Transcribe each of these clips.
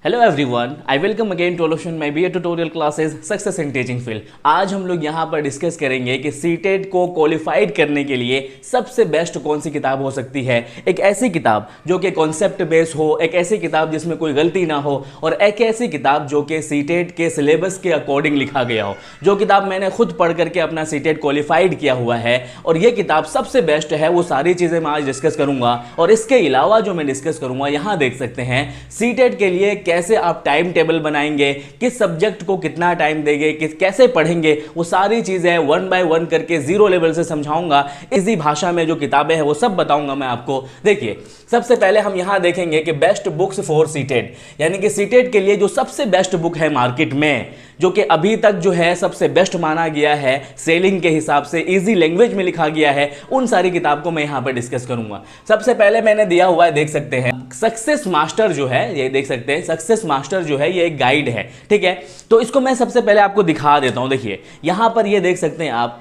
Hello everyone, I welcome again to ऑलोशन my BA tutorial classes success in teaching field. आज हम लोग यहाँ पर डिस्कस करेंगे कि सीटेट को क्वालिफाइड करने के लिए सबसे बेस्ट कौन सी किताब हो सकती है। एक ऐसी किताब जो कि कॉन्सेप्ट बेस हो, एक ऐसी किताब जिसमें कोई गलती ना हो, और एक ऐसी किताब जो कि सीटेट के सिलेबस के अकॉर्डिंग लिखा गया हो। जो किताब मैंने खुद पढ़ करके अपना सीटेट क्वालिफाइड किया हुआ है और ये किताब सबसे बेस्ट है। वो सारी चीज़ें मैं आज डिस्कस करूँगा और इसके अलावा जो मैं डिस्कस करूँगा, यहाँ देख सकते हैं सीटेट के लिए कैसे आप टाइम टेबल बनाएंगे, किस सब्जेक्ट को कितना टाइम देंगे, कैसे पढ़ेंगे, वो सारी चीजें वन बाय वन करके जीरो लेवल से समझाऊंगा। इसी भाषा में जो किताबें हैं वो सब बताऊंगा मैं आपको। देखिए, सबसे पहले हम यहां देखेंगे कि बेस्ट बुक्स फॉर सीटेट, यानी कि सीटेट के लिए जो सबसे बेस्ट बुक है मार्केट में, जो कि अभी तक जो है सबसे बेस्ट माना गया है, सेलिंग के हिसाब से इजी लैंग्वेज में लिखा गया है, उन सारी किताब को मैं यहां पर डिस्कस करूंगा। सबसे पहले मैंने दिया हुआ है, देख सकते हैं, सक्सेस मास्टर जो है, ये देख सकते हैं, सक्सेस मास्टर जो है ये एक गाइड है। ठीक है, तो इसको मैं सबसे पहले आपको दिखा देता हूं। देखिए यहां पर ये देख सकते हैं आप,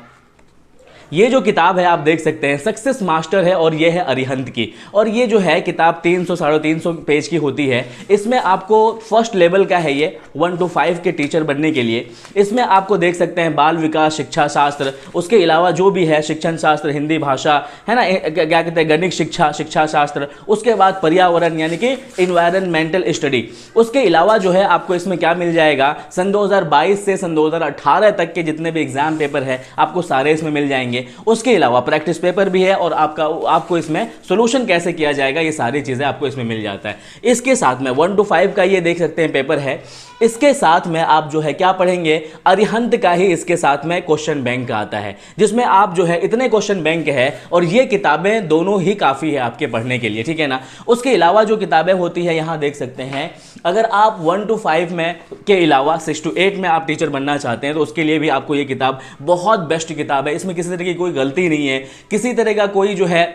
ये जो किताब है आप देख सकते हैं सक्सेस मास्टर है और ये है अरिहंत की। और ये जो है किताब 300-350 पेज की होती है। इसमें आपको फर्स्ट लेवल का है, ये 1 to 5 के टीचर बनने के लिए। इसमें आपको देख सकते हैं बाल विकास शिक्षा शास्त्र, उसके अलावा जो भी है शिक्षण शास्त्र, हिंदी भाषा है ना, क्या कहते हैं, गणित शिक्षा, शिक्षा शास्त्र, उसके बाद पर्यावरण यानी कि इन्वायरमेंटल स्टडी। उसके अलावा जो है आपको इसमें क्या मिल जाएगा, सन 2022 से सन 2018 तक के जितने भी एग्जाम पेपर है आपको सारे इसमें मिल जाएंगे। उसके अलावा प्रैक्टिस पेपर भी है और आपको इसमें सॉल्यूशन कैसे किया जाएगा, ये सारी चीजें आपको इसमें मिल जाता है। इसके साथ में 1 to 5 का ये देख सकते हैं पेपर है। इसके साथ में आप जो है क्या पढ़ेंगे, अरिहंत का ही इसके साथ में क्वेश्चन बैंक आता है, जिसमें आप जो है इतने क्वेश्चन बैंक है और ये किताबें दोनों ही काफी है आपके पढ़ने के लिए। ठीक है ना। उसके अलावा जो किताबें होती है यहां देख सकते हैं, अगर आप 1 to 5 में के अलावा 6 to 8 में आप टीचर बनना चाहते हैं तो उसके लिए भी आपको ये किताब बहुत बेस्ट किताब है। इसमें किसी तरह की कोई गलती नहीं है, किसी तरह का कोई जो है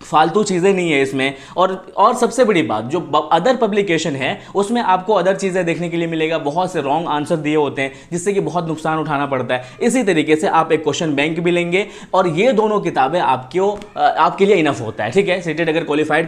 फालतू चीज़ें नहीं है इसमें। और सबसे बड़ी बात, जो अदर पब्लिकेशन है उसमें आपको अदर चीज़ें देखने के लिए मिलेगा, बहुत से रॉन्ग आंसर दिए होते हैं जिससे कि बहुत नुकसान उठाना पड़ता है। इसी तरीके से आप एक क्वेश्चन बैंक भी लेंगे और ये दोनों किताबें आपके लिए इनफ होता है। ठीक है, सीटेट अगर क्वालिफाइड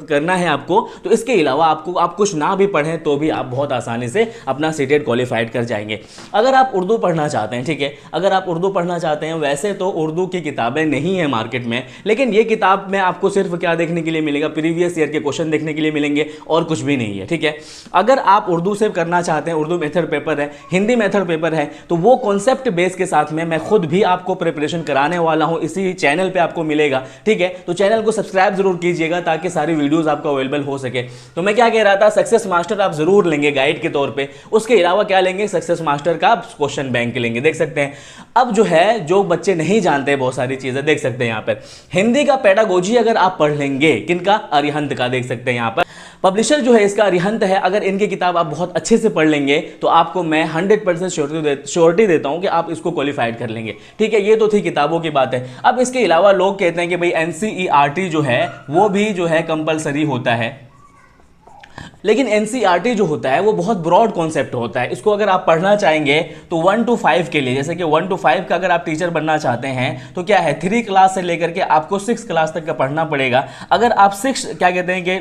करना है आपको तो इसके अलावा आप कुछ ना भी पढ़ें तो भी आप बहुत आसानी से अपना सीटेट क्वालिफाइड कर जाएंगे। अगर आप उर्दू पढ़ना चाहते हैं, ठीक है, अगर आप उर्दू पढ़ना चाहते हैं, वैसे तो उर्दू की किताबें नहीं है मार्केट में, लेकिन ये किताब में आपको सिर्फ क्या देखने के लिए मिलेगा, प्रीवियस ईयर के क्वेश्चन देखने के लिए मिलेंगे और कुछ भी नहीं है। ठीक है, अगर आप उर्दू से करना चाहते हैं, उर्दू मेथड पेपर है, हिंदी मेथड पेपर है, तो वो कॉन्सेप्ट बेस के साथ में मैं खुद भी आपको प्रिपरेशन कराने वाला हूं, इसी चैनल पे आपको मिलेगा। ठीक है, तो चैनल को सब्सक्राइब जरूर कीजिएगा ताकि सारी वीडियोस आपको अवेलेबल हो सके। तो मैं क्या कह रहा था, सक्सेस मास्टर आप जरूर लेंगे गाइड के तौर पे। उसके अलावा क्या लेंगे, सक्सेस मास्टर का क्वेश्चन बैंक लेंगे। देख सकते हैं, अब जो है जो बच्चे नहीं जानते बहुत सारी चीजें, देख सकते हैं यहाँ पर हिंदी का पेडागोजी अगर आप पढ़ लेंगे, किनका, अरिहंत का, देख सकते हैं यहाँ पर पब्लिशर जो है इसका अरिहंत है। अगर इनकी किताब आप बहुत अच्छे से पढ़ लेंगे तो आपको मैं 100% श्योरिटी देता हूं कि आप इसको क्वालिफाइड कर लेंगे। ठीक है, ये तो थी किताबों की बात है। अब इसके अलावा लोग कहते हैं कि भाई एनसीईआरटी जो है वो भी जो है कंपलसरी होता है, लेकिन एनसीईआरटी जो होता है वो बहुत ब्रॉड कॉन्सेप्ट होता है। इसको अगर आप पढ़ना चाहेंगे तो 1 to 5 के लिए, जैसे कि 1 to 5 का अगर आप टीचर बनना चाहते हैं तो क्या है, 3 क्लास से लेकर के आपको 6 क्लास तक का पढ़ना पड़ेगा। अगर आप 6 क्या कहते हैं कि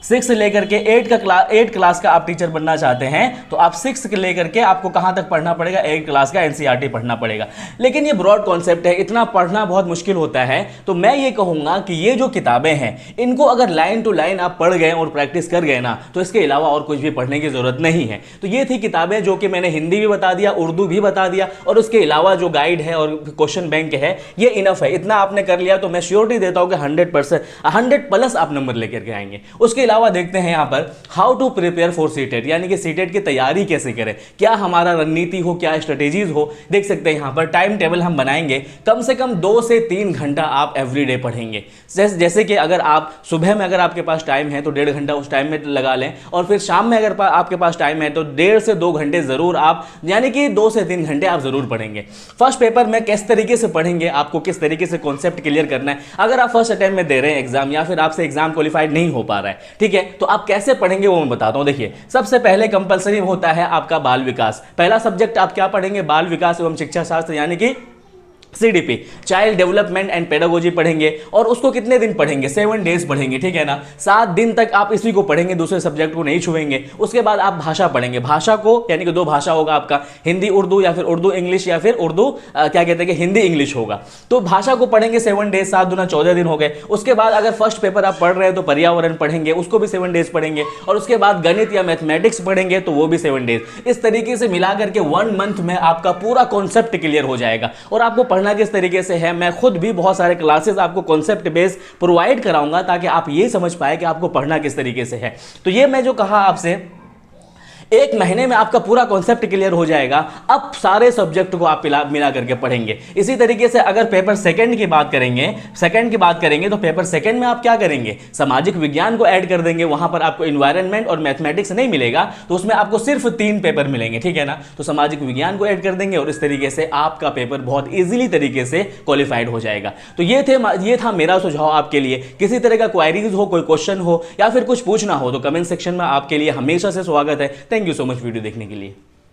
6 से लेकर के 8 क्लास का आप टीचर बनना चाहते हैं तो आप 6 से लेकर के आपको कहां तक पढ़ना पड़ेगा, 8 क्लास का एनसीईआरटी पढ़ना पड़ेगा। लेकिन ये ब्रॉड कॉन्सेप्ट है, इतना पढ़ना बहुत मुश्किल होता है। तो मैं ये कहूंगा कि ये जो किताबें हैं इनको अगर लाइन टू लाइन आप पढ़ गए और प्रैक्टिस कर गए ना, तो इसके अलावा और कुछ भी पढ़ने की जरूरत नहीं है। तो ये थी किताबें जो कि मैंने हिंदी भी बता दिया, उर्दू भी बता दिया, और उसके अलावा जो गाइड है और क्वेश्चन बैंक है ये इनफ है। इतना आपने कर लिया तो मैं श्योरिटी देता हूं कि 100+ आप नंबर लेकर के आएंगे। उसके अलावा देखते हैं यहां पर how to prepare for CTET, यानी कि सीटेट की तैयारी कैसे करें, क्या हमारा रणनीति हो, क्या स्ट्रेटेजीज हो। देख सकते हैं यहां पर टाइम टेबल हम बनाएंगे, कम से कम 2 से 3 घंटा आप एवरीडे पढ़ेंगे। जैसे कि अगर आप सुबह में अगर आपके पास टाइम है तो 1.5 घंटा उस टाइम में लगा लें, और फिर शाम में अगर आपके पास टाइम है तो 1.5 से 2 घंटे जरूर आप, यानी कि 2 से 3 घंटे आप जरूर पढ़ेंगे। फर्स्ट पेपर में किस तरीके से पढ़ेंगे, आपको किस तरीके से कॉन्सेप्ट क्लियर करना है। अगर आप फर्स्ट अटेम्प्ट में दे रहे हैं एग्जाम, या फिर आपसे एग्जाम क्वालिफाइड नहीं हो पा रहा है, ठीक है, तो आप कैसे पढ़ेंगे वो मैं बताता हूं। देखिए, सबसे पहले कंपलसरी होता है आपका बाल विकास। पहला सब्जेक्ट आप क्या पढ़ेंगे, बाल विकास एवं शिक्षा शास्त्र, यानी कि CDP child development and pedagogy पढ़ेंगे, और उसको कितने दिन पढ़ेंगे, 7 डेज पढ़ेंगे, ठीक है ना। 7 दिन तक आप इसी को पढ़ेंगे, दूसरे सब्जेक्ट को नहीं छुएंगे। उसके बाद आप भाषा पढ़ेंगे, भाषा को यानी कि 2 भाषा होगा आपका, हिंदी उर्दू या फिर उर्दू इंग्लिश या फिर उर्दू क्या कहते हैं कि हिंदी इंग्लिश होगा। तो भाषा को पढ़ेंगे 7 डेज, 7 दूना 14 दिन हो गए। उसके बाद अगर फर्स्ट पेपर आप पढ़ रहे हैं तो पर्यावरण पढ़ेंगे, उसको भी 7 डेज पढ़ेंगे, और उसके बाद गणित या मैथमेटिक्स पढ़ेंगे तो वो भी 7 डेज। इस तरीके से मिलाकर के 1 मंथ में आपका पूरा कॉन्सेप्ट क्लियर हो जाएगा। और आपको पढ़ना किस तरीके से है, मैं खुद भी बहुत सारे क्लासेस आपको कॉन्सेप्ट बेस प्रोवाइड कराऊंगा ताकि आप ये समझ पाए कि आपको पढ़ना किस तरीके से है। तो ये मैं जो कहा आपसे, 1 महीने में आपका पूरा कॉन्सेप्ट क्लियर हो जाएगा। अब सारे सब्जेक्ट को आप मिला करके पढ़ेंगे। इसी तरीके से अगर पेपर सेकंड की बात करेंगे तो पेपर सेकंड में आप क्या करेंगे, सामाजिक विज्ञान को ऐड कर देंगे। वहां पर आपको एनवायरनमेंट और मैथमेटिक्स नहीं मिलेगा, तो उसमें आपको सिर्फ 3 पेपर मिलेंगे, ठीक है ना। तो सामाजिक विज्ञान को ऐड कर देंगे और इस तरीके से आपका पेपर बहुत ईजिली तरीके से क्वालिफाइड हो जाएगा। तो ये था मेरा सुझाव आपके लिए। किसी तरह का क्वायरीज हो, कोई क्वेश्चन हो या फिर कुछ पूछना हो तो कमेंट सेक्शन में आपके लिए हमेशा से स्वागत है। Thank you so much video देखने के लिए।